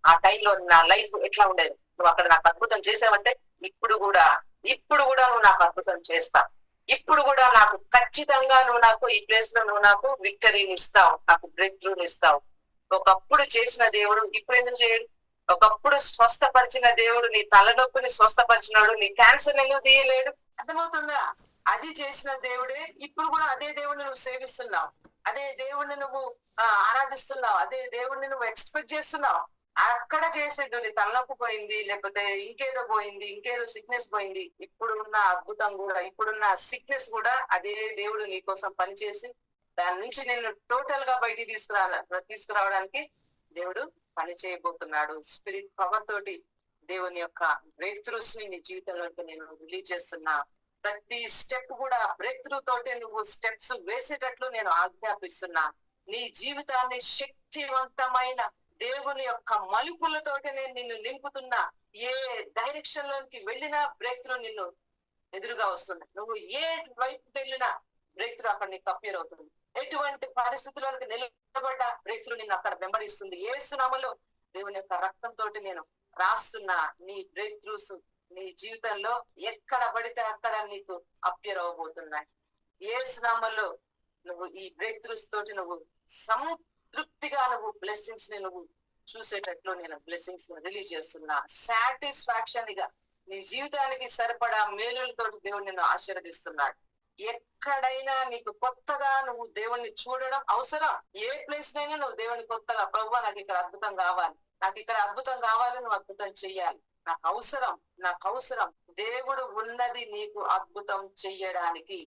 ఆ టైంలో నా లైఫ్ ఎట్లా ఉండేది. నువ్వు అక్కడ నాకు అద్భుతం చేసావంటే ఇప్పుడు కూడా నువ్వు నాకు అద్భుతం చేస్తావు. ఇప్పుడు కూడా నాకు ఖచ్చితంగా నువ్వు నాకు ఈ ప్లేస్ లో నువ్వు నాకు విక్టరీని ఇస్తావు, నాకు బ్రేక్ త్రూని ఇస్తావు. ఒకప్పుడు చేసిన దేవుడు ఇప్పుడు ఎందుకు చేయడు? ఒకప్పుడు స్వస్థపరిచిన దేవుడు నీ తలనొప్పిని స్వస్థపరిచినాడు, నీ క్యాన్సర్ ఎందుకు తీయలేడు? అర్థమవుతుందా? అది చేసిన దేవుడే ఇప్పుడు కూడా అదే దేవుడిని నువ్వు సేవిస్తున్నావు, అదే దేవుడిని నువ్వు ఆరాధిస్తున్నావు, అదే దేవుడిని నువ్వు ఎక్స్పెక్ట్ చేస్తున్నావు. అక్కడ చేసేడు నీ తలనొప్పి పోయింది, లేకపోతే ఇంకేదో పోయింది, ఇంకేదో సిక్నెస్ పోయింది. ఇప్పుడున్న అద్భుతం కూడా, ఇప్పుడున్న సిక్నెస్ కూడా అదే దేవుడు నీ కోసం పనిచేసి దాని నుంచి నేను టోటల్ గా బయటికి తీసుకురావడానికి దేవుడు పని చేయబోతున్నాడు. స్పిరిట్ పవర్ తోటి దేవుని యొక్క బ్రేక్ త్రూస్ ని నీ జీవితంలోకి నేను రిలీజ్ చేస్తున్నా. ప్రతి స్టెప్ కూడా బ్రేక్ త్రూ తోటి నువ్వు స్టెప్స్ వేసేటట్లు నేను ఆజ్ఞాపిస్తున్నా. నీ జీవితాన్ని శక్తివంతమైన దేవుని యొక్క మలుపులతోటి నేను నిన్ను నింపుతున్నా. ఏ డైరెక్షన్ లోకి వెళ్ళినా బ్రేక్ త్రూ నిన్ను ఎదురుగా వస్తుంది. నువ్వు ఏ వైపుకి వెళ్ళినా బ్రేక్ త్రూ అక్కడ నీకు అపియర్ అవుతుంది. ఎటువంటి పరిస్థితులకు నిలబడ్డ బ్రేక్ త్రూ నిన్ను అక్కడ వెంబడిస్తుంది. యేసు నామములో దేవుని యొక్క రక్తంతో నేను రాస్తున్నా. నీ బ్రేక్ త్రూస్ నీ జీవితంలో ఎక్కడ పడితే అక్కడ నీకు అపియర్ అవబోతున్నాయి. యేసు నామములో నువ్వు ఈ బ్రేక్ త్రూస్ తోటి నువ్వు సంతృప్తిగా నువ్వు బ్లెస్సింగ్స్ ని నువ్వు చూసేటట్లు నేను బ్లెస్సింగ్స్ రిలీజ్ చేస్తున్నా. సాటిస్ఫాక్షన్ గా నీ జీవితానికి సరిపడా మేలులతో దేవుడు నిన్ను ఆశీర్వదిస్తున్నాడు. ఎక్కడైనా నీకు కొత్తగా నువ్వు దేవుణ్ణి చూడడం అవసరం. ఏ ప్లేస్ నైనా నువ్వు దేవుని కొత్తగా, ప్రభువా నాకు ఇక్కడ అద్భుతం కావాలి, నాకు ఇక్కడ అద్భుతం కావాలి, నువ్వు అద్భుతం చెయ్యాలి, నాకు అవసరం. దేవుడు ఉన్నది నీకు అద్భుతం చెయ్యడానికి.